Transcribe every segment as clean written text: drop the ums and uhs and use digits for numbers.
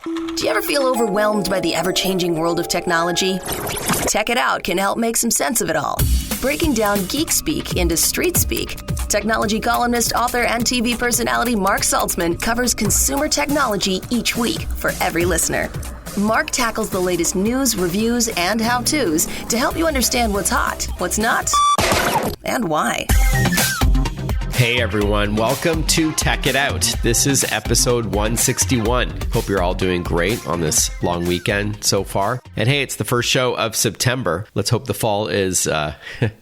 Do you ever feel overwhelmed by the ever-changing world of technology? Tech It Out can help make some sense of it all. Breaking down geek speak into street speak, technology columnist, author, and TV personality Mark Saltzman covers consumer technology each week for every listener. Mark tackles the latest news, reviews, and how-tos to help you understand what's hot, what's not, and why. Hey everyone, welcome to Tech It Out. This is episode 161. Hope you're all doing great on this long weekend so far. And hey, it's the first show of September. Let's hope the fall is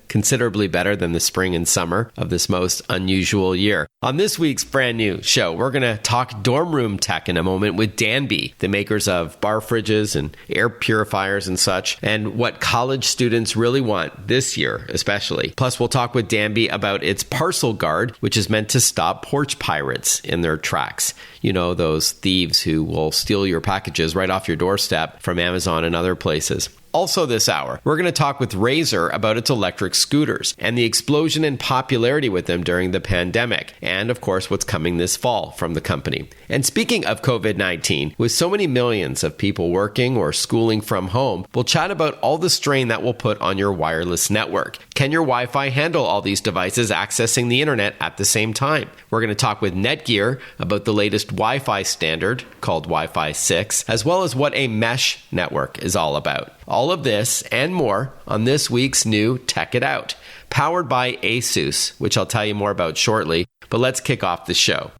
considerably better than the spring and summer of this most unusual year. On this week's brand new show, we're going to talk dorm room tech in a moment with Danby, the makers of bar fridges and air purifiers and such, and what college students really want this year especially. Plus, we'll talk with Danby about its parcel guard, which is meant to stop porch pirates in their tracks. You know, those thieves who will steal your packages right off your doorstep from Amazon and other places. Also this hour, we're going to talk with Razer about its electric scooters and the explosion in popularity with them during the pandemic, and of course what's coming this fall from the company. And speaking of COVID-19, with so many millions of people working or schooling from home, we'll chat about all the strain that will put on your wireless network. Can your Wi-Fi handle all these devices accessing the internet at the same time? We're going to talk with NETGEAR about the latest Wi-Fi standard called Wi-Fi 6, as well as what a mesh network is all about. All of this and more on this week's new Tech It Out, powered by ASUS, which I'll tell you more about shortly, but let's kick off the show.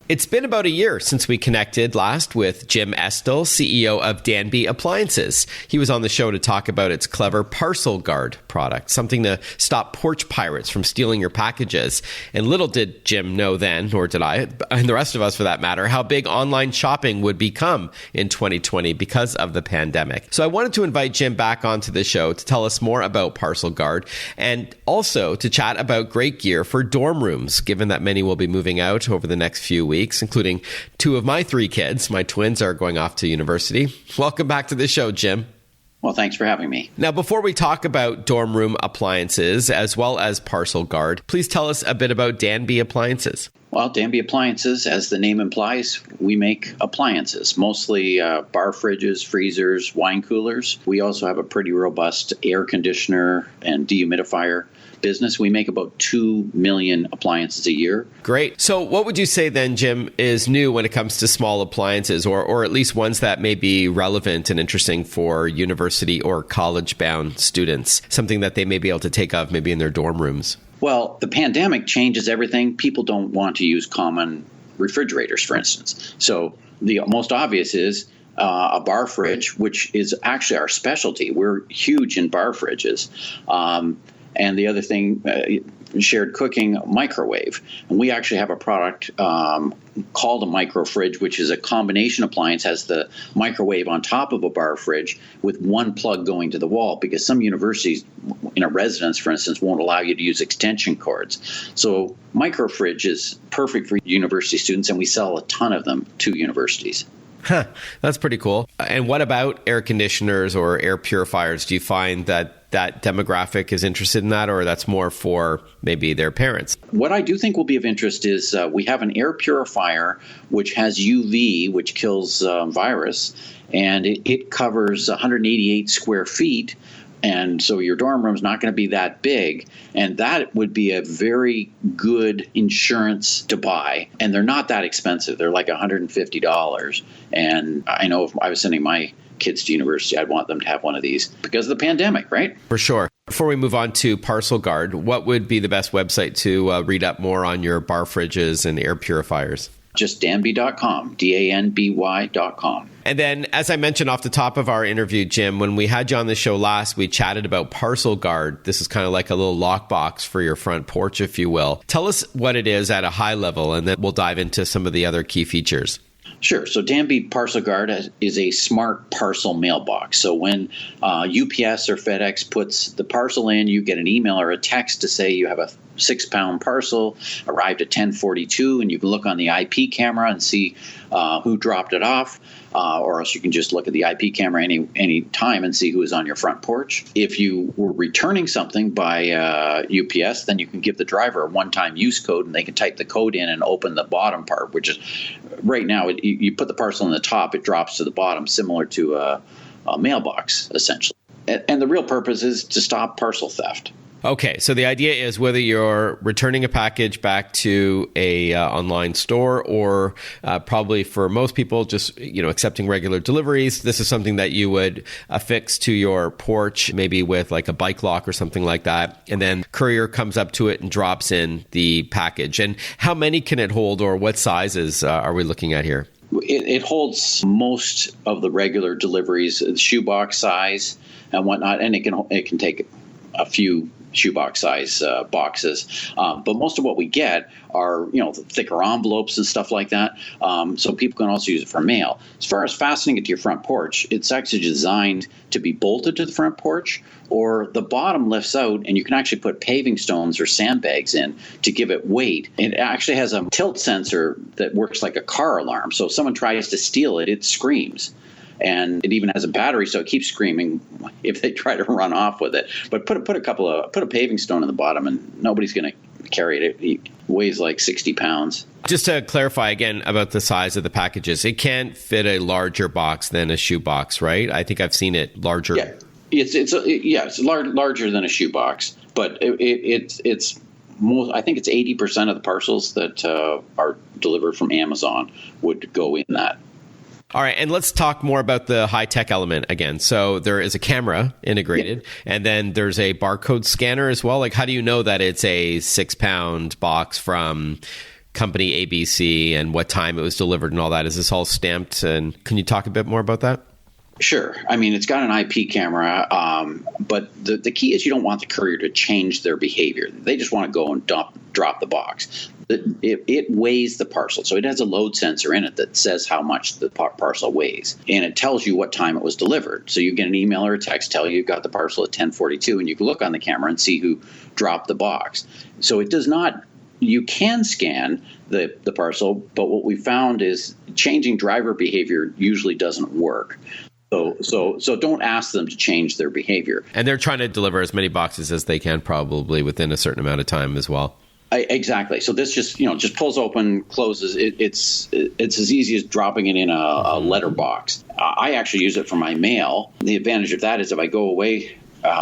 It's been about a year since we connected last with Jim Estill, CEO of Danby Appliances. He was on the show to talk about its clever parcel guard product, something to stop porch pirates from stealing your packages. And little did Jim know then, nor did I, and the rest of us for that matter, how big online shopping would become in 2020 because of the pandemic. So I wanted to invite Jim back onto the show to tell us more about Parcel Guard and also to chat about great gear for dorm rooms, given that many will be moving out over the next few weeks, including two of my three kids. My twins are going off to university. Welcome back to the show, Jim. Well, thanks for having me. Now, before we talk about dorm room appliances as well as Parcel Guard, please tell us a bit about Danby Appliances. Well, Danby Appliances, as the name implies, we make appliances, mostly bar fridges, freezers, wine coolers. We also have a pretty robust air conditioner and dehumidifier business. We make about 2 million appliances a year. Great. So what would you say then, Jim, is new when it comes to small appliances, or at least ones that may be relevant and interesting for university or college-bound students, something that they may be able to take of maybe in their dorm rooms? Well, the pandemic changes everything. People don't want to use common refrigerators, for instance. So the most obvious is a bar fridge, which is actually our specialty. We're huge in bar fridges. And the other thing, shared cooking microwave. And we actually have a product called a micro fridge, which is a combination appliance, has the microwave on top of a bar fridge with one plug going to the wall, because some universities in a residence, for instance, won't allow you to use extension cords. So micro fridge is perfect for university students, and we sell a ton of them to universities. Huh, that's pretty cool. And what about air conditioners or air purifiers? Do you find that demographic is interested in that, or that's more for maybe their parents? What I do think will be of interest is we have an air purifier which has UV, which kills virus, and it covers 188 square feet. And so your dorm room is not going to be that big. And that would be a very good insurance to buy. And they're not that expensive. They're like $150. And I know if I was sending my kids to university, I'd want them to have one of these because of the pandemic, right? For sure. Before we move on to Parcel Guard, what would be the best website to read up more on your bar fridges and air purifiers? Just danby.com, danby.com. And then, as I mentioned off the top of our interview, Jim, when we had you on the show last, we chatted about Parcel Guard. This is kind of like a little lockbox for your front porch, if you will. Tell us what it is at a high level, and then we'll dive into some of the other key features. Sure. So Danby Parcel Guard is a smart parcel mailbox. So when UPS or FedEx puts the parcel in, you get an email or a text to say you have a 6-pound parcel, arrived at 10:42, and you can look on the IP camera and see who dropped it off. or else you can just look at the IP camera any time and see who is on your front porch. If you were returning something by UPS, then you can give the driver a one-time use code, and they can type the code in and open the bottom part, which is right now you put the parcel on the top, it drops to the bottom, similar to a mailbox, essentially. And the real purpose is to stop parcel theft. Okay, so the idea is whether you're returning a package back to a online store or probably for most people just accepting regular deliveries, this is something that you would affix to your porch, maybe with like a bike lock or something like that, and then courier comes up to it and drops in the package. And how many can it hold, or what sizes are we looking at here? It holds most of the regular deliveries, shoebox size and whatnot, and it can take a few shoebox size boxes, but most of what we get are thicker envelopes and stuff like that, so people can also use it for mail. As far as fastening it to your front porch, it's actually designed to be bolted to the front porch, or the bottom lifts out and you can actually put paving stones or sandbags in to give it weight. It actually has a tilt sensor that works like a car alarm, so if someone tries to steal it, it screams. And it even has a battery, so it keeps screaming if they try to run off with it. But put a paving stone in the bottom, and nobody's going to carry it. It weighs like 60 pounds. Just to clarify again about the size of the packages, it can fit a larger box than a shoebox, right? I think I've seen it larger. Yeah, it's larger than a shoebox, but it's most. I think it's 80% of the parcels that are delivered from Amazon would go in that. All right, and let's talk more about the high-tech element again. So there is a camera integrated, and then there's a barcode scanner as well. Like, how do you know that it's a 6-pound box from company ABC and what time it was delivered and all that? Is this all stamped? And can you talk a bit more about that? Sure. I mean, it's got an IP camera, but the key is you don't want the courier to change their behavior. They just want to go and drop the box. It weighs the parcel. So it has a load sensor in it that says how much the parcel weighs. And it tells you what time it was delivered. So you get an email or a text tell you got the parcel at 10:42, and you can look on the camera and see who dropped the box. So it does not. You can scan the parcel, but what we found is changing driver behavior usually doesn't work. So don't ask them to change their behavior. And they're trying to deliver as many boxes as they can, probably within a certain amount of time as well. Exactly. So this just pulls open, closes. It's as easy as dropping it in a letter box. I actually use it for my mail. The advantage of that is if I go away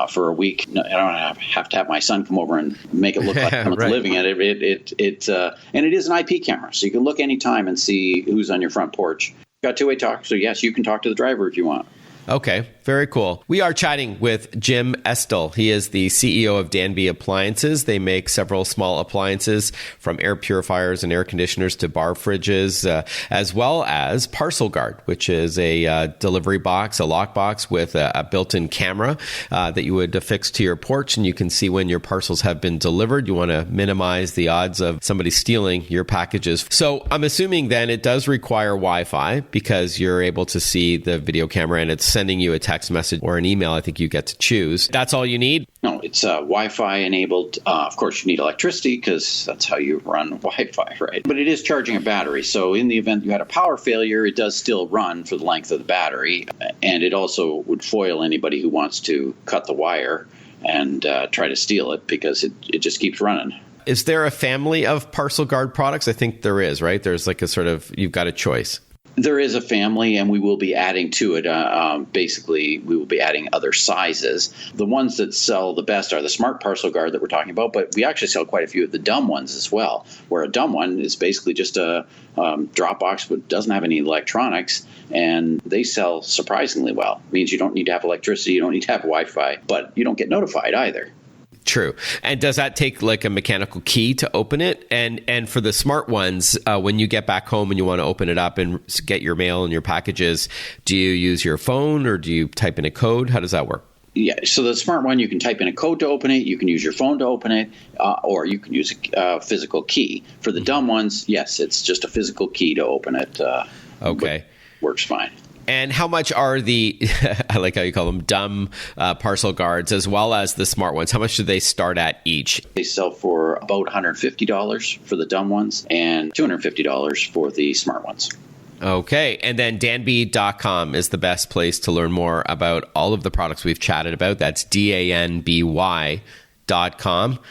for a week, I don't have to have my son come over and make it look like someone's right. living in it. And it is an IP camera, so you can look anytime and see who's on your front porch. Got two-way talk, so yes, you can talk to the driver if you want. Okay, very cool. We are chatting with Jim Estill. He is the CEO of Danby Appliances. They make several small appliances from air purifiers and air conditioners to bar fridges, as well as Parcel Guard, which is a delivery box, a lock box with a built-in camera that you would affix to your porch, and you can see when your parcels have been delivered. You want to minimize the odds of somebody stealing your packages. So I'm assuming then it does require Wi-Fi because you're able to see the video camera and it's sending you a text message or an email. I think you get to choose. That's all you need? No, it's Wi-Fi enabled. Of course, you need electricity because that's how you run Wi-Fi, right? But it is charging a battery. So in the event you had a power failure, it does still run for the length of the battery. And it also would foil anybody who wants to cut the wire and try to steal it because it just keeps running. Is there a family of Parcel Guard products? I think there is, right? There's like a sort of, you've got a choice. There is a family, and we will be adding to it. Basically, we will be adding other sizes. The ones that sell the best are the Smart Parcel Guard that we're talking about, but we actually sell quite a few of the dumb ones as well, where a dumb one is basically just a drop box but doesn't have any electronics, and they sell surprisingly well. It means you don't need to have electricity, you don't need to have Wi-Fi, but you don't get notified either. True. And does that take like a mechanical key to open it? And for the smart ones, when you get back home and you want to open it up and get your mail and your packages, do you use your phone or do you type in a code? How does that work? Yeah, so the smart one, you can type in a code to open it, you can use your phone to open it, or you can use a physical key. For the dumb ones, yes, it's just a physical key to open it. Okay. Works fine. And how much are the, I like how you call them, dumb Parcel Guards, as well as the smart ones? How much do they start at each? They sell for about $150 for the dumb ones and $250 for the smart ones. Okay. And then Danby.com is the best place to learn more about all of the products we've chatted about. That's DANBY.com.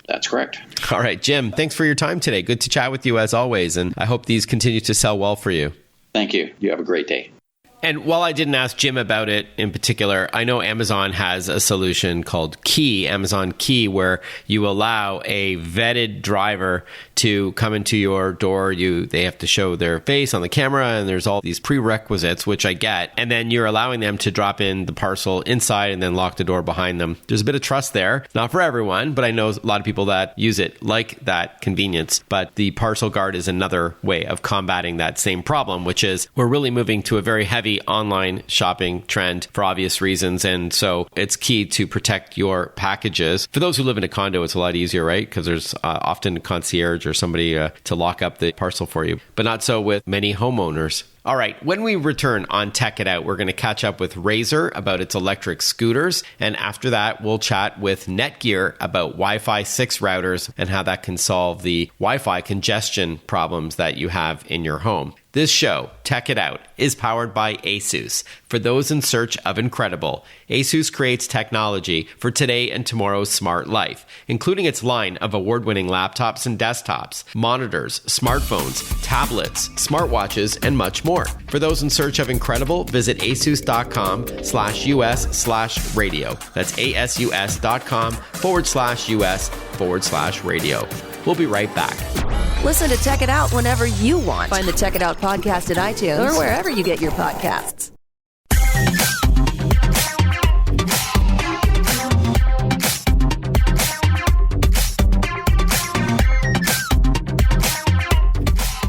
That's correct. All right, Jim, thanks for your time today. Good to chat with you as always. And I hope these continue to sell well for you. Thank you. You have a great day. And while I didn't ask Jim about it in particular, I know Amazon has a solution called Amazon Key, where you allow a vetted driver to come into your door. They have to show their face on the camera, and there's all these prerequisites, which I get. And then you're allowing them to drop in the parcel inside and then lock the door behind them. There's a bit of trust there. Not for everyone, but I know a lot of people that use it like that convenience. But the parcel guard is another way of combating that same problem, which is we're really moving to a very heavy online shopping trend for obvious reasons. And so it's key to protect your packages. For those who live in a condo, it's a lot easier, right? Because there's often a concierge or somebody to lock up the parcel for you, but not so with many homeowners. All right, when we return on Tech It Out, we're going to catch up with Razer about its electric scooters. And after that, we'll chat with NETGEAR about Wi-Fi 6 routers and how that can solve the Wi-Fi congestion problems that you have in your home. This show, Tech It Out, is powered by ASUS. For those in search of incredible, ASUS creates technology for today and tomorrow's smart life, including its line of award-winning laptops and desktops, monitors, smartphones, tablets, smartwatches, and much more. For those in search of incredible, visit asus.com/US/radio. That's asus.com/US/radio. We'll be right back. Listen to Tech It Out whenever you want. Find the Tech It Out podcast at iTunes or wherever you get your podcasts.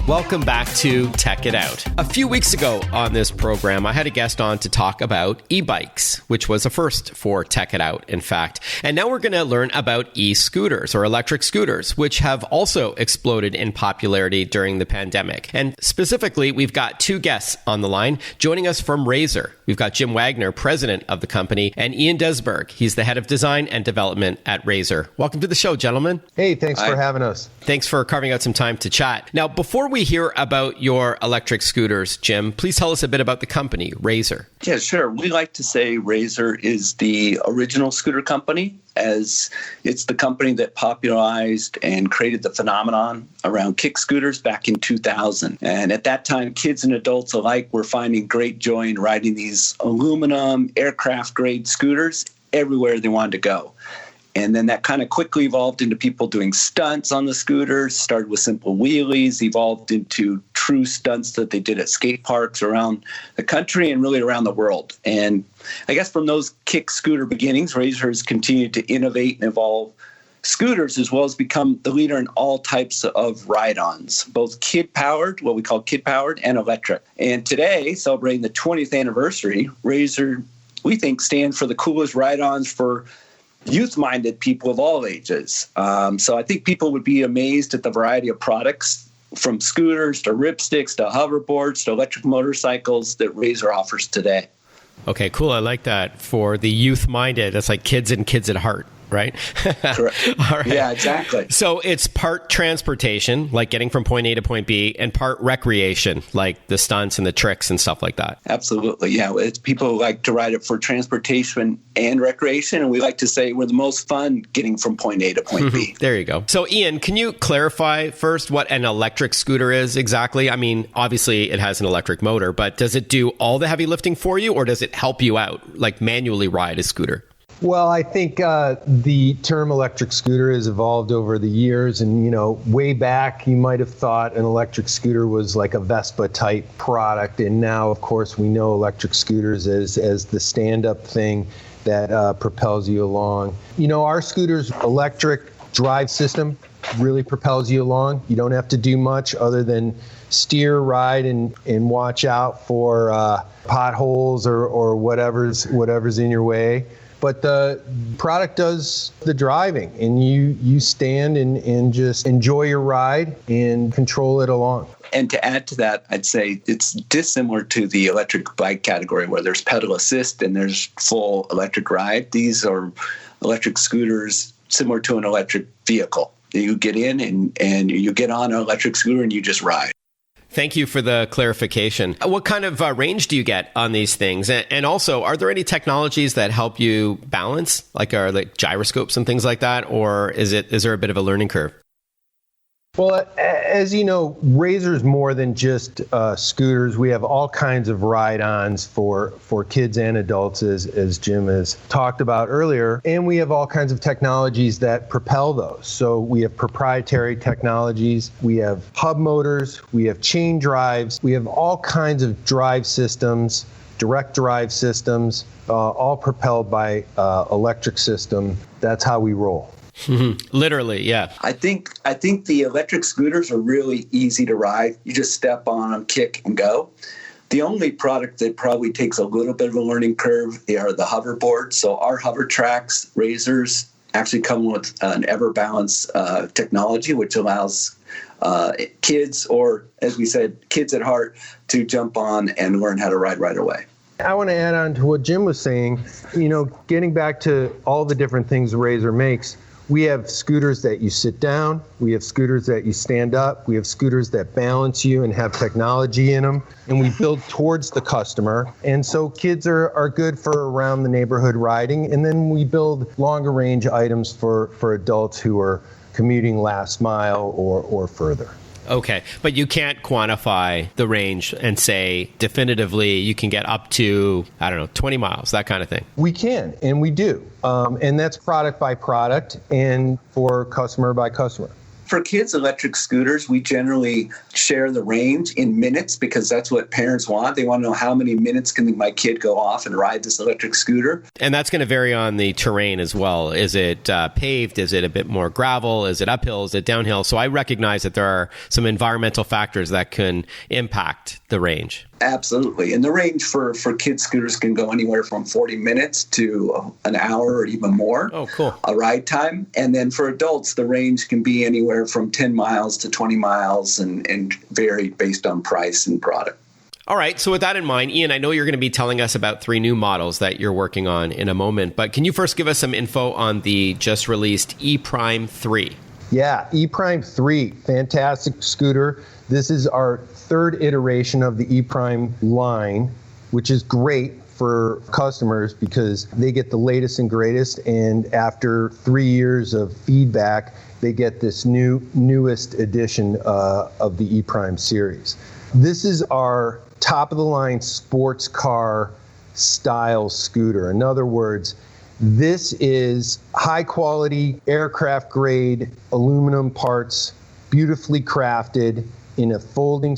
Welcome back to Tech It Out. A few weeks ago on this program, I had a guest on to talk about e-bikes, which was a first for Tech It Out, in fact. And now we're going to learn about e-scooters or electric scooters, which have also exploded in popularity during the pandemic. And specifically, we've got two guests on the line joining us from Razer. We've got Jim Wagner, president of the company, and Ian Desberg. He's the head of design and development at Razer. Welcome to the show, gentlemen. Hey, thanks for having us. Thanks for carving out some time to chat. Now, before we hear about your electric scooters, Jim, please tell us a bit about the company, Razer. Yeah, sure. We like to say Razer is the original scooter company, as it's the company that popularized and created the phenomenon around kick scooters back in 2000. And at that time, kids and adults alike were finding great joy in riding these aluminum aircraft-grade scooters everywhere they wanted to go. And then that kind of quickly evolved into people doing stunts on the scooters, started with simple wheelies, evolved into true stunts that they did at skate parks around the country and really around the world. And I guess from those kick scooter beginnings, Razer has continued to innovate and evolve scooters, as well as become the leader in all types of ride-ons, both kid-powered, what we call kid-powered, and electric. And today, celebrating the 20th anniversary, Razer, we think, stands for the coolest ride-ons for youth-minded people of all ages. So I think people would be amazed at the variety of products, from scooters to ripsticks to hoverboards to electric motorcycles, that Razer offers today. Okay, cool. I like that. For the youth-minded, that's like kids and kids at heart, right? Correct. All right. Yeah, exactly. So it's part transportation, like getting from point A to point B, and part recreation, like the stunts and the tricks and stuff like that. Absolutely. Yeah. It's people who like to ride it for transportation and recreation. And we like to say we're the most fun getting from point A to point B. There you go. So Ian, can you clarify first what an electric scooter is exactly? I mean, obviously it has an electric motor, but does it do all the heavy lifting for you, or does it help you out, like manually ride a scooter? Well, I think the term electric scooter has evolved over the years. And, way back, you might have thought an electric scooter was like a Vespa type product. And now, of course, we know electric scooters as the stand-up thing that propels you along. Our scooter's electric drive system really propels you along. You don't have to do much other than steer, ride, and watch out for potholes or whatever's in your way. But the product does the driving, and you stand and just enjoy your ride and control it along. And to add to that, I'd say it's dissimilar to the electric bike category, where there's pedal assist and there's full electric ride. These are electric scooters similar to an electric vehicle. You get in and you get on an electric scooter and you just ride. Thank you for the clarification. What kind of range do you get on these things? And also, are there any technologies that help you balance, like gyroscopes and things like that? Or is there a bit of a learning curve? Well, as you know, Razor's more than just scooters. We have all kinds of ride-ons for kids and adults, as Jim has talked about earlier. And we have all kinds of technologies that propel those. So we have proprietary technologies, we have hub motors, we have chain drives, we have all kinds of drive systems, direct drive systems, all propelled by electric system. That's how we roll. Literally, yeah. I think the electric scooters are really easy to ride. You just step on them, kick, and go. The only product that probably takes a little bit of a learning curve are the hoverboards. So our hover tracks, Razors, actually come with an EverBalance technology, which allows kids, or as we said, kids at heart, to jump on and learn how to ride right away. I want to add on to what Jim was saying. Getting back to all the different things Razor makes, we have scooters that you sit down, we have scooters that you stand up, we have scooters that balance you and have technology in them, and we build towards the customer. And so kids are good for around the neighborhood riding, and then we build longer range items for adults who are commuting last mile or further. Okay, but you can't quantify the range and say definitively you can get up to, 20 miles, that kind of thing. We can, and we do. And that's product by product and for customer by customer. For kids' electric scooters, we generally share the range in minutes because that's what parents want. They want to know how many minutes can my kid go off and ride this electric scooter. And that's going to vary on the terrain as well. Is it paved? Is it a bit more gravel? Is it uphill? Is it downhill? So I recognize that there are some environmental factors that can impact the range. Absolutely. And the range for kids' scooters can go anywhere from 40 minutes to an hour or even more. Oh, cool. A ride time. And then for adults, the range can be anywhere from 10 miles to 20 miles and vary based on price and product. All right. So with that in mind, Ian, I know you're going to be telling us about 3 new models that you're working on in a moment, but can you first give us some info on the just released ePrime 3? Yeah, ePrime 3, fantastic scooter. This is our 3rd iteration of the ePrime line, which is great for customers because they get the latest and greatest, and after 3 years of feedback, they get this newest edition of the ePrime series. This is our top-of-the-line sports car style scooter. In other words, this is high-quality, aircraft-grade aluminum parts, beautifully crafted in a folding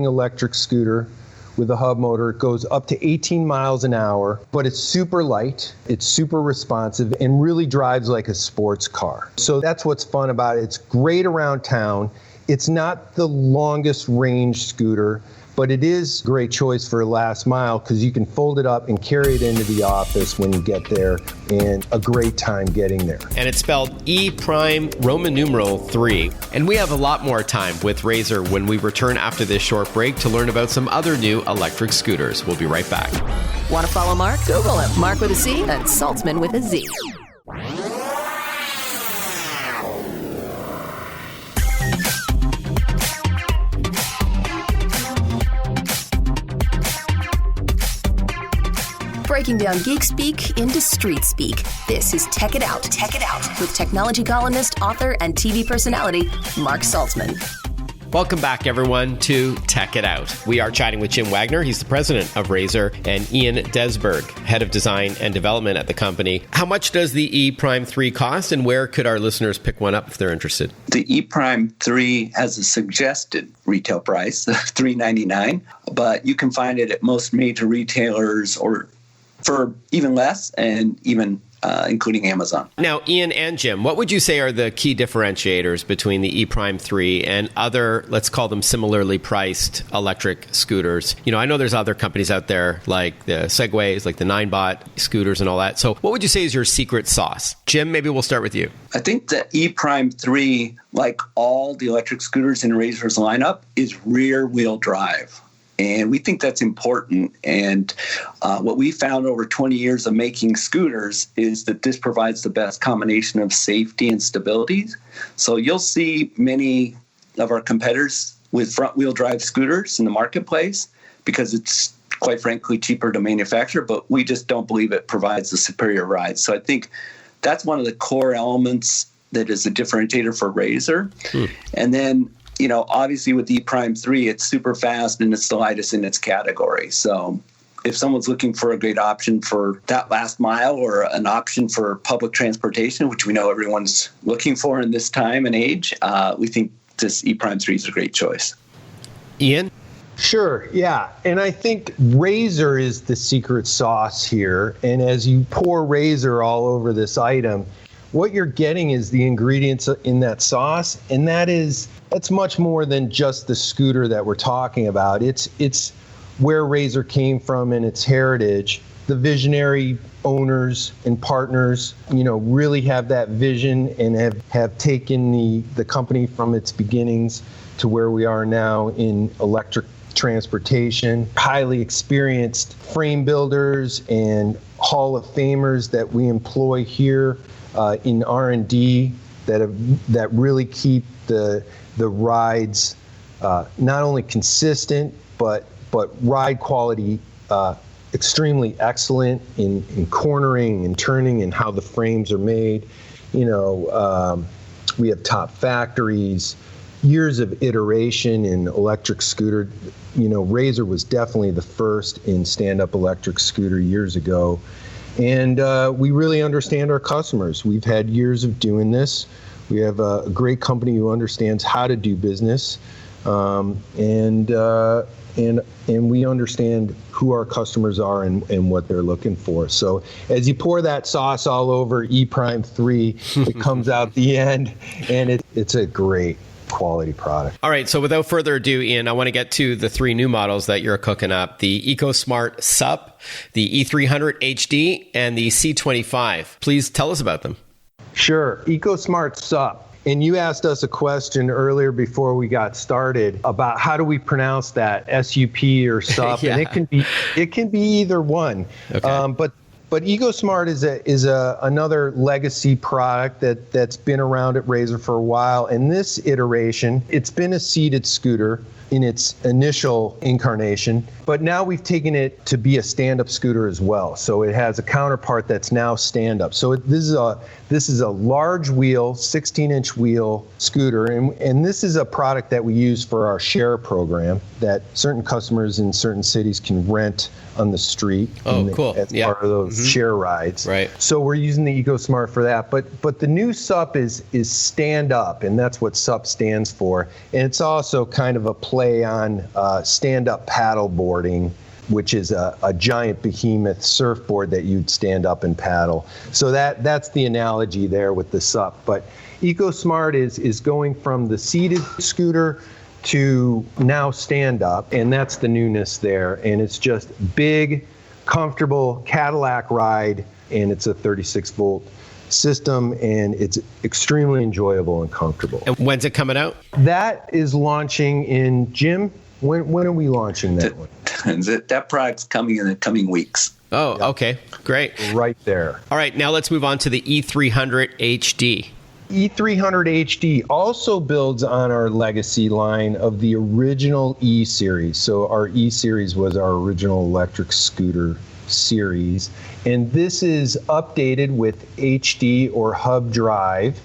electric scooter with a hub motor. It goes up to 18 miles an hour, but it's super light, it's super responsive, and really drives like a sports car. So that's what's fun about it. It's great around town. It's not the longest range scooter, but it is a great choice for last mile because you can fold it up and carry it into the office when you get there, and a great time getting there. And it's spelled ePrime Roman numeral 3. And we have a lot more time with Razor when we return after this short break to learn about some other new electric scooters. We'll be right back. Want to follow Mark? Google him. Mark with a C and Saltzman with a Z. Breaking down geek speak into street speak. This is Tech It Out. Tech It Out with technology columnist, author, and TV personality Mark Saltzman. Welcome back, everyone, to Tech It Out. We are chatting with Jim Wagner. He's the president of Razor, and Ian Desberg, head of design and development at the company. How much does the ePrime 3 cost, and where could our listeners pick one up if they're interested? The ePrime 3 has a suggested retail price of $399, but you can find it at most major retailers or for even less, and even including Amazon. Now, Ian and Jim, what would you say are the key differentiators between the ePrime 3 and other, let's call them similarly priced electric scooters? I know there's other companies out there like the Segways, like the 9bot scooters and all that. So what would you say is your secret sauce? Jim, maybe we'll start with you. I think the ePrime 3, like all the electric scooters in Razor's lineup, is rear-wheel drive. And we think that's important. And what we found over 20 years of making scooters is that this provides the best combination of safety and stability. So you'll see many of our competitors with front-wheel drive scooters in the marketplace because it's, quite frankly, cheaper to manufacture, but we just don't believe it provides a superior ride. So I think that's one of the core elements that is a differentiator for Razor. And then, obviously with the ePrime 3, it's super fast and it's the lightest in its category. So if someone's looking for a great option for that last mile or an option for public transportation, which we know everyone's looking for in this time and age, we think this ePrime 3 is a great choice. Ian? Sure, yeah. And I think Razor is the secret sauce here. And as you pour Razor all over this item, what you're getting is the ingredients in that sauce. And that's much more than just the scooter that we're talking about. It's where Razor came from and its heritage. The visionary owners and partners, really have that vision and have taken the company from its beginnings to where we are now in electric transportation. Highly experienced frame builders and Hall of Famers that we employ here in R&D that really keep the rides not only consistent but ride quality extremely excellent in cornering and turning and how the frames are made. We have top factories, years of iteration in electric scooter. Razor was definitely the first in stand-up electric scooter years ago. And we really understand our customers. We've had years of doing this. We have a great company who understands how to do business. And we understand who our customers are and what they're looking for. So as you pour that sauce all over ePrime 3, it comes out the end, and it's a great quality product. All right, so without further ado, Ian, I want to get to the 3 new models that you're cooking up: the EcoSmart Sup, the E300 HD, and the C25. Please tell us about them. Sure. EcoSmart Sup. And you asked us a question earlier before we got started about how do we pronounce that, SUP or SUP, Yeah. And it can be either one. Okay. But EcoSmart is another legacy product that's been around at Razor for a while. And this iteration, it's been a seated scooter in its initial incarnation, but now we've taken it to be a stand-up scooter as well. So it has a counterpart that's now stand-up. So this is a large wheel, 16-inch wheel scooter, and this is a product that we use for our share program that certain customers in certain cities can rent on the street. Cool. As part of those share rides. Right. So we're using the EcoSmart for that. But the new SUP is stand up, and that's what SUP stands for. And it's also kind of a play on stand up paddle boarding, which is a giant behemoth surfboard that you'd stand up and paddle. So that's the analogy there with the SUP. But EcoSmart is going from the seated scooter to now stand up, and that's the newness there. And it's just big, comfortable Cadillac ride, and it's a 36-volt system, and it's extremely enjoyable and comfortable. And when's it coming out? That is launching in, Jim, when are we launching that one? That product's coming in the coming weeks. Oh, okay. Great. Right there. All right, now let's move on to the E300 HD. E300 HD also builds on our legacy line of the original E series. So our E series was our original electric scooter series. And this is updated with HD or hub drive.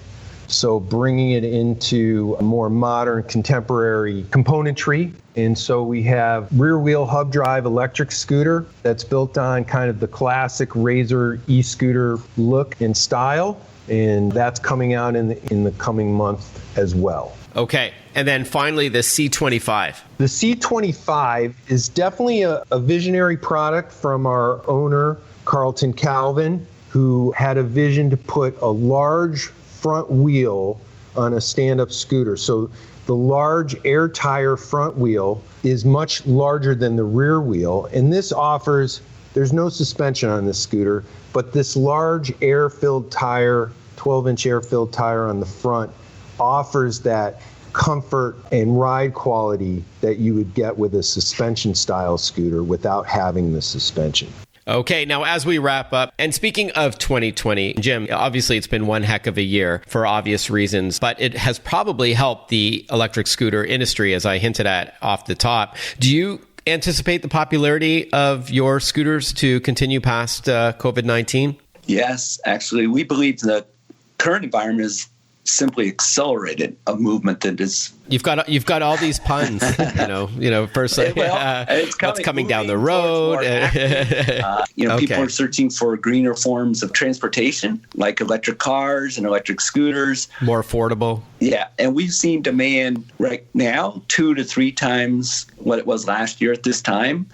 So bringing it into a more modern contemporary componentry. And so we have rear wheel hub drive electric scooter that's built on kind of the classic Razor e-scooter look and style. And that's coming out in the coming month as well. Okay. And then finally, the C25. The C25 is definitely a visionary product from our owner, Carlton Calvin, who had a vision to put a large front wheel on a stand-up scooter. So the large air tire front wheel is much larger than the rear wheel. And this offers, there's no suspension on this scooter, but this large air-filled tire, 12-inch air-filled tire on the front, offers that comfort and ride quality that you would get with a suspension-style scooter without having the suspension. Okay, now as we wrap up, and speaking of 2020, Jim, obviously it's been one heck of a year for obvious reasons, but it has probably helped the electric scooter industry, as I hinted at off the top. Do you anticipate the popularity of your scooters to continue past COVID-19? Yes, actually, we believe the current environment is simply accelerated a movement that is. You've got all these puns, first what's coming down the road. People are searching for greener forms of transportation, like electric cars and electric scooters. More affordable. Yeah, and we've seen demand right now 2 to 3 times what it was last year at this time,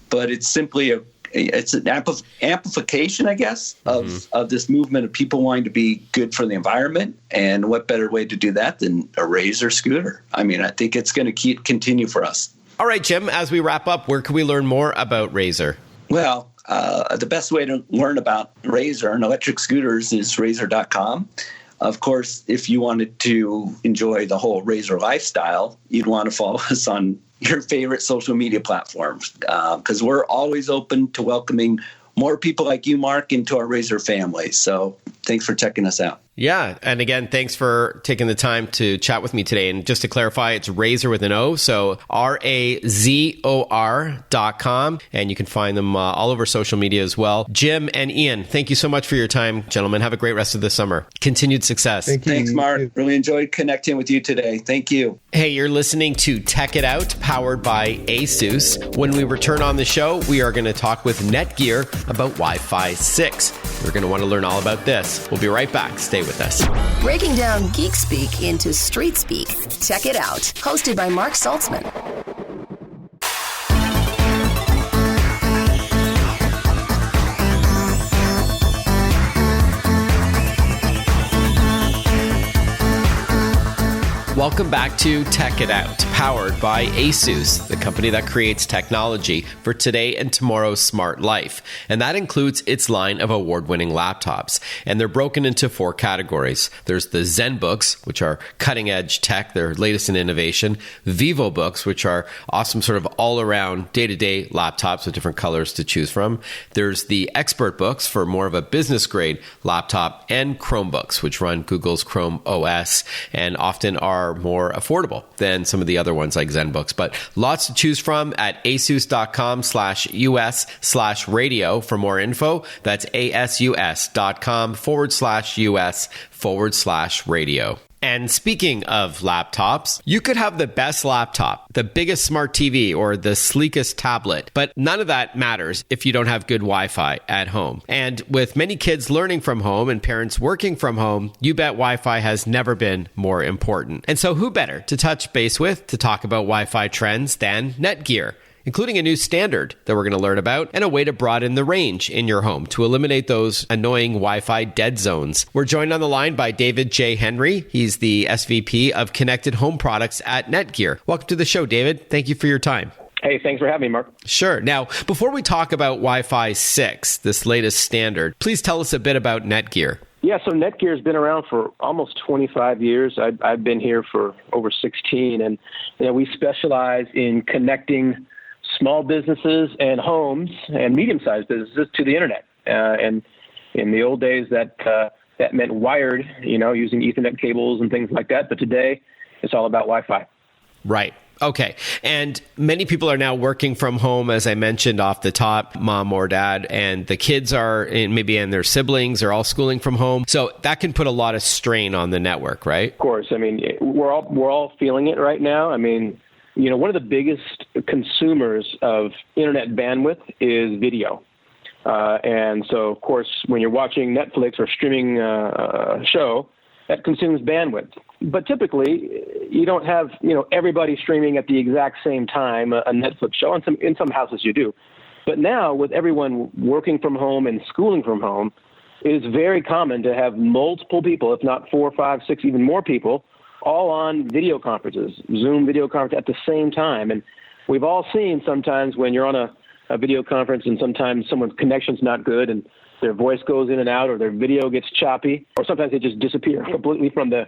but it's simply it's an amplification, I guess, of this movement of people wanting to be good for the environment. And what better way to do that than a Razor scooter? I mean, I think it's going to continue for us. All right, Jim, as we wrap up, where can we learn more about Razor? Well, the best way to learn about Razor and electric scooters is razor.com. Of course, if you wanted to enjoy the whole Razor lifestyle, you'd want to follow us on your favorite social media platforms, because we're always open to welcoming more people like you, Mark, into our Razor family. So thanks for checking us out. Yeah. And again, thanks for taking the time to chat with me today. And just to clarify, it's Razor with an O. So RAZOR.com. And you can find them all over social media as well. Jim and Ian, thank you so much for your time, gentlemen. Have a great rest of the summer. Continued success. Thanks, Mark. Really enjoyed connecting with you today. Thank you. Hey, you're listening to Tech It Out, powered by ASUS. When we return on the show, we are going to talk with NETGEAR about Wi-Fi 6. You're going to want to learn all about this. We'll be right back. Stay with us. Breaking down geek speak into street speak. Tech It Out, hosted by Mark Saltzman. Welcome back to Tech It Out, powered by ASUS, the company that creates technology for today and tomorrow's smart life. And that includes its line of award-winning laptops. And they're broken into 4 categories. There's the ZenBooks, which are cutting-edge tech, their latest in innovation. VivoBooks, which are awesome sort of all-around day-to-day laptops with different colors to choose from. There's the ExpertBooks for more of a business-grade laptop, and Chromebooks, which run Google's Chrome OS and often are more affordable than some of the other ones like ZenBooks, but lots to choose from at asus.com/US/radio for more info. That's asus.com/US/radio. And speaking of laptops, you could have the best laptop, the biggest smart TV, or the sleekest tablet, but none of that matters if you don't have good Wi-Fi at home. And with many kids learning from home and parents working from home, you bet Wi-Fi has never been more important. And so who better to touch base with to talk about Wi-Fi trends than NETGEAR, including a new standard that we're going to learn about and a way to broaden the range in your home to eliminate those annoying Wi-Fi dead zones. We're joined on the line by David J. Henry. He's the SVP of Connected Home Products at NETGEAR. Welcome to the show, David. Thank you for your time. Hey, thanks for having me, Mark. Sure. Now, before we talk about Wi-Fi 6, this latest standard, please tell us a bit about NETGEAR. Yeah, so NETGEAR has been around for almost 25 years. I've been here for over 16, and we specialize in connecting small businesses and homes and medium-sized businesses to the internet. And in the old days, that meant wired, using Ethernet cables and things like that. But today, it's all about Wi-Fi. Right. Okay. And many people are now working from home, as I mentioned off the top, mom or dad, and the kids and their siblings are all schooling from home. So that can put a lot of strain on the network, right? Of course. I mean, we're all feeling it right now. I mean, one of the biggest consumers of internet bandwidth is video. And so, of course, when you're watching Netflix or streaming a show, that consumes bandwidth. But typically, you don't have, everybody streaming at the exact same time a Netflix show. In some houses you do. But now, with everyone working from home and schooling from home, it is very common to have multiple people, if not 4, 5, 6, even more people, all on video conferences, Zoom video conference at the same time. And we've all seen sometimes when you're on a video conference and sometimes someone's connection's not good and their voice goes in and out or their video gets choppy, or sometimes they just disappear completely from the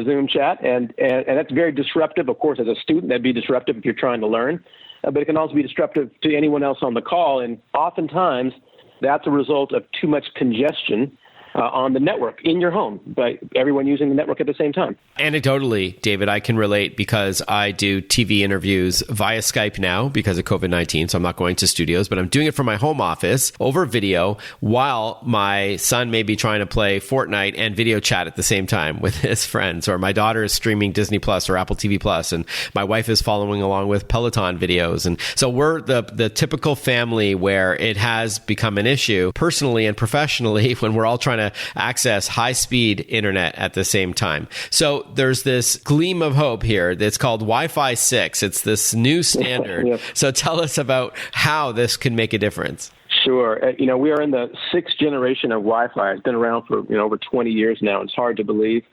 Zoom chat. And that's very disruptive. Of course, as a student, that'd be disruptive if you're trying to learn. but it can also be disruptive to anyone else on the call. And oftentimes, that's a result of too much congestion on the network in your home by everyone using the network at the same time. Anecdotally, David, I can relate because I do TV interviews via Skype now because of COVID-19. So I'm not going to studios, but I'm doing it from my home office over video while my son may be trying to play Fortnite and video chat at the same time with his friends, or my daughter is streaming Disney Plus or Apple TV Plus, and my wife is following along with Peloton videos. And so we're the typical family where it has become an issue personally and professionally when we're all trying to access high-speed internet at the same time. So there's this gleam of hope here that's called Wi-Fi 6. It's this new standard. Yep. So tell us about how this can make a difference. Sure. We are in the 6th generation of Wi-Fi. It's been around for over 20 years now. It's hard to believe.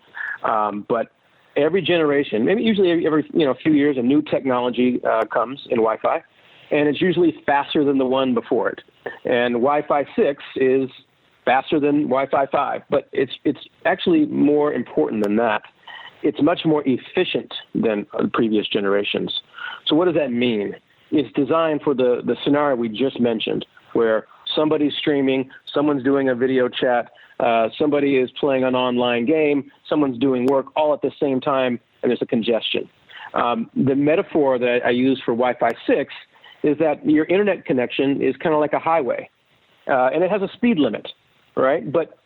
But every generation, maybe usually every few years, a new technology comes in Wi-Fi, and it's usually faster than the one before it. And Wi-Fi 6 is faster than Wi-Fi 5, but it's actually more important than that. It's much more efficient than previous generations. So what does that mean? It's designed for the scenario we just mentioned, where somebody's streaming, someone's doing a video chat, somebody is playing an online game, someone's doing work all at the same time, and there's a congestion. The metaphor that I use for Wi-Fi 6 is that your internet connection is kind of like a highway, and it has a speed limit. Right? But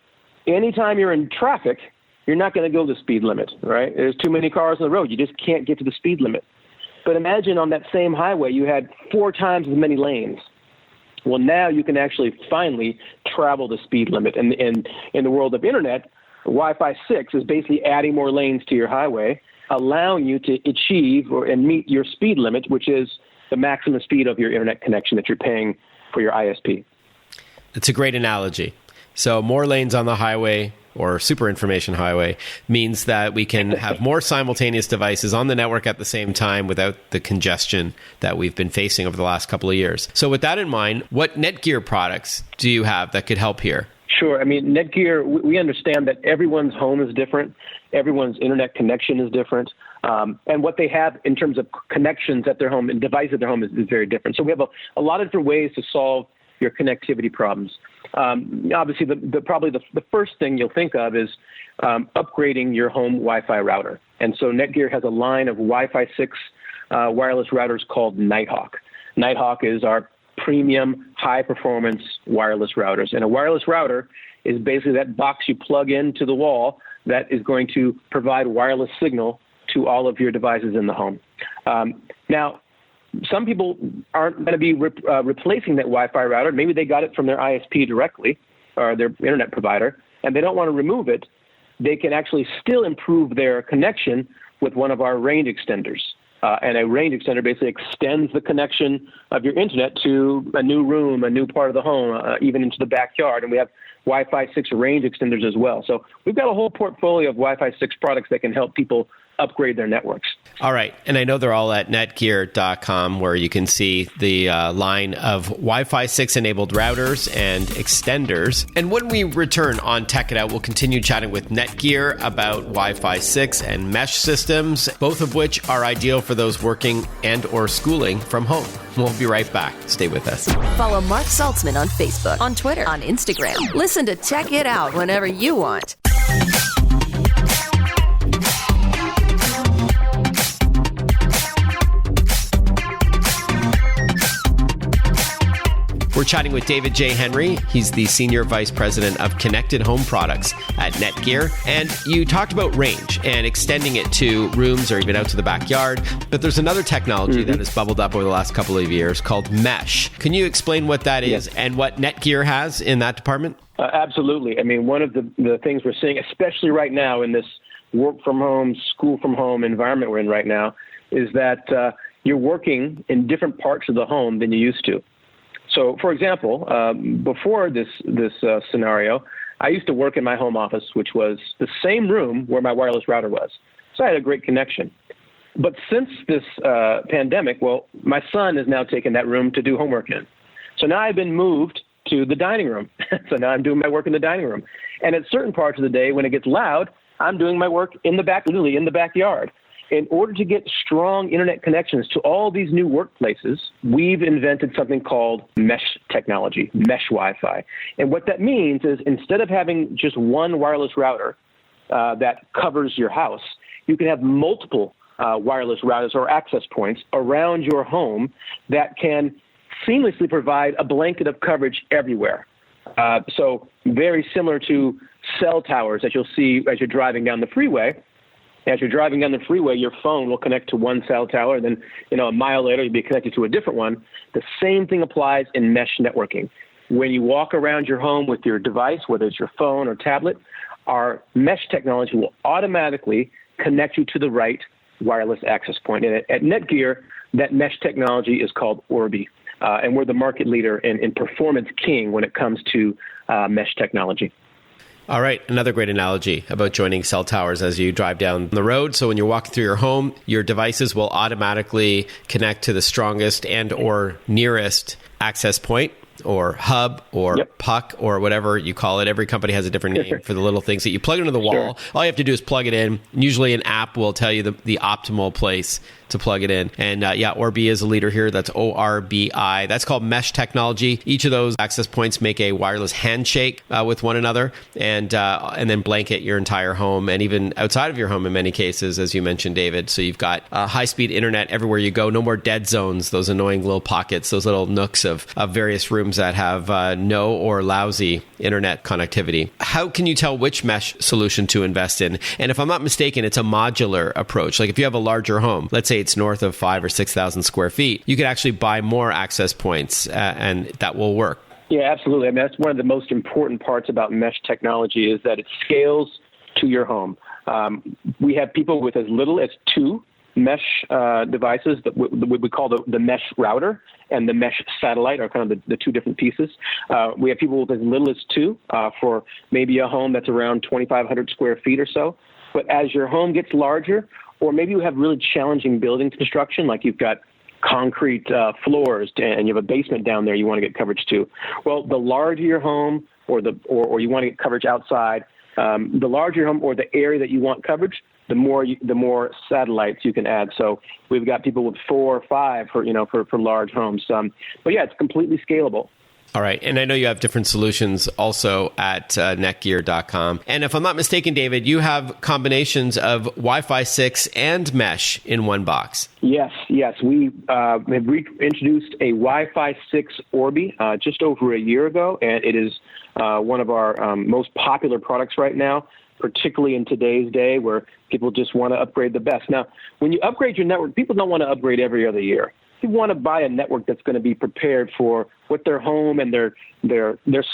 anytime you're in traffic, you're not going to go the speed limit, right? There's too many cars on the road. You just can't get to the speed limit. But imagine on that same highway, you had 4 times as many lanes. Well, now you can actually finally travel the speed limit. And in the world of internet, Wi-Fi 6 is basically adding more lanes to your highway, allowing you to achieve and meet your speed limit, which is the maximum speed of your internet connection that you're paying for your ISP. It's a great analogy. So more lanes on the highway or super information highway means that we can have more simultaneous devices on the network at the same time without the congestion that we've been facing over the last couple of years. So with that in mind, what NETGEAR products do you have that could help here? Sure. I mean, NETGEAR, we understand that everyone's home is different. Everyone's internet connection is different. And what they have in terms of connections at their home and devices at their home is very different. So we have a lot of different ways to solve your connectivity problems. Obviously, probably the first thing you'll think of is upgrading your home Wi-Fi router. And so NETGEAR has a line of Wi-Fi 6 wireless routers called Nighthawk. Nighthawk is our premium high-performance wireless routers. And a wireless router is basically that box you plug into the wall that is going to provide wireless signal to all of your devices in the home. Now, some people aren't going to be replacing that Wi-Fi router. Maybe they got it from their ISP directly or their internet provider, and they don't want to remove it. They can actually still improve their connection with one of our range extenders. And a range extender basically extends the connection of your internet to a new room, a new part of the home, even into the backyard. And we have Wi-Fi 6 range extenders as well. So we've got a whole portfolio of Wi-Fi 6 products that can help people upgrade their networks. All right. And I know they're all at netgear.com, where you can see the line of Wi-Fi 6 enabled routers and extenders. And when we return on Tech It Out, we'll continue chatting with NETGEAR about Wi-Fi 6 and mesh systems, both of which are ideal for those working and or schooling from home. We'll be right back. Stay with us. Follow Mark Saltzman on Facebook, on Twitter, on Instagram. Listen to Tech It Out whenever you want. We're chatting with David J. Henry. He's the Senior Vice President of Connected Home Products at NETGEAR. And you talked about range and extending it to rooms or even out to the backyard. But there's another technology that has bubbled up over the last couple of years called mesh. Can you explain what that is and what NETGEAR has in that department? Absolutely. I mean, one of the things we're seeing, especially right now in this work from home, school from home environment we're in right now, is that you're working in different parts of the home than you used to. So, for example, before this scenario, I used to work in my home office, which was the same room where my wireless router was. So I had a great connection. But since this pandemic, well, my son has now taken that room to do homework in. So now I've been moved to the dining room. So now I'm doing my work in the dining room. And at certain parts of the day, when it gets loud, I'm doing my work in the back, literally in the backyard. in order to get strong internet connections to all these new workplaces, we've invented something called mesh technology, mesh Wi-Fi. And what that means is instead of having just one wireless router that covers your house, you can have multiple wireless routers or access points around your home that can seamlessly provide a blanket of coverage everywhere. So very similar to cell towers that you'll see as you're driving down the freeway. As you're driving down the freeway, your phone will connect to one cell tower, and then a mile later you'll be connected to a different one. The same thing applies in mesh networking. When you walk around your home with your device, whether it's your phone or tablet, our mesh technology will automatically connect you to the right wireless access point. And at NETGEAR, that mesh technology is called Orbi, and we're the market leader in performance king when it comes to mesh technology. All right. Another great analogy about joining cell towers as you drive down the road. So when you're walking through your home, your devices will automatically connect to the strongest and or nearest access point or hub or puck or whatever you call it. Every company has a different name for the little things that you plug into the wall. Sure. All you have to do is plug it in. Usually an app will tell you the optimal place to plug it in. And Orbi is a leader here. That's ORBI. That's called mesh technology. Each of those access points make a wireless handshake with one another and then blanket your entire home and even outside of your home in many cases, as you mentioned, David. So you've got high-speed internet everywhere you go. No more dead zones, those annoying little pockets, those little nooks of various rooms that have no or lousy internet connectivity. How can you tell which mesh solution to invest in? And if I'm not mistaken, it's a modular approach. Like if you have a larger home, let's say it's north of 5,000 or 6,000 square feet, you could actually buy more access points and that will work. Yeah, absolutely. I mean, that's one of the most important parts about mesh technology is that it scales to your home. We have people with as little as 2 mesh devices that we call the mesh router and the mesh satellite are kind of the 2 different pieces. We have people with as little as 2 for maybe a home that's around 2,500 square feet or so. But as your home gets larger, or maybe you have really challenging building construction, like you've got concrete floors and you have a basement down there you want to get coverage to. Well, the larger your home or you want to get coverage outside, the larger your home or the area that you want coverage, the more satellites you can add. So we've got people with 4 or 5 for large homes. But yeah, it's completely scalable. All right. And I know you have different solutions also at netgear.com. And if I'm not mistaken, David, you have combinations of Wi-Fi 6 and mesh in one box. Yes. We have introduced a Wi-Fi 6 Orbi just over a year ago, and it is one of our most popular products right now, particularly in today's day where people just want to upgrade the best. Now, when you upgrade your network, people don't want to upgrade every other year. You want to buy a network that's going to be prepared for what their home and their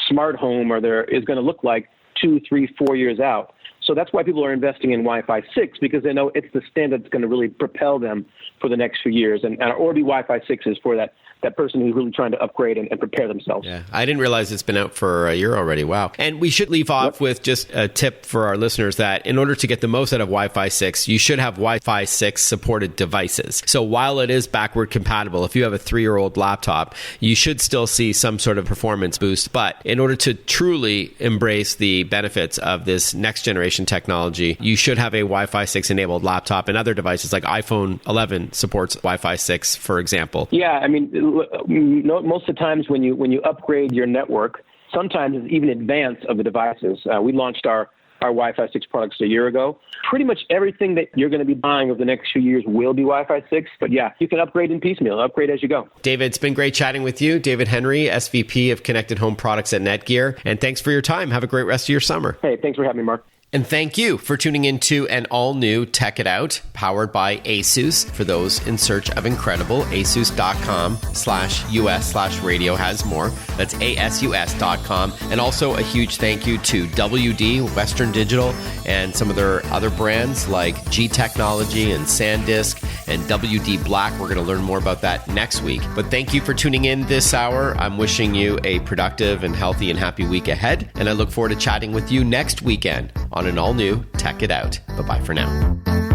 smart home is going to look like 2, 3, 4 years out. So that's why people are investing in Wi-Fi 6 because they know it's the standard that's going to really propel them for the next few years. And our Orbi Wi-Fi 6 is for that person who's really trying to upgrade and prepare themselves. Yeah, I didn't realize it's been out for a year already. Wow. And we should leave off with just a tip for our listeners that in order to get the most out of Wi-Fi 6, you should have Wi-Fi 6 supported devices. So while it is backward compatible, if you have a 3-year-old laptop, you should still see some sort of performance boost. But in order to truly embrace the benefits of this next generation technology, you should have a Wi-Fi 6 enabled laptop and other devices like iPhone 11 supports Wi-Fi 6, for example. Yeah, I mean, most of the times when you upgrade your network, sometimes it's even in advance of the devices. We launched our Wi-Fi 6 products a year ago. Pretty much everything that you're going to be buying over the next few years will be Wi-Fi 6. But yeah, you can upgrade in piecemeal, upgrade as you go. David, it's been great chatting with you. David Henry, SVP of Connected Home Products at NETGEAR. And thanks for your time. Have a great rest of your summer. Hey, thanks for having me, Mark. And thank you for tuning into an all-new Tech It Out, powered by ASUS. For those in search of incredible, asus.com/US/radio has more. That's ASUS.com. And also a huge thank you to WD, Western Digital, and some of their other brands like G Technology and SanDisk and WD Black. We're going to learn more about that next week. But thank you for tuning in this hour. I'm wishing you a productive and healthy and happy week ahead. And I look forward to chatting with you next weekend on an all-new Tech It Out. Bye-bye for now.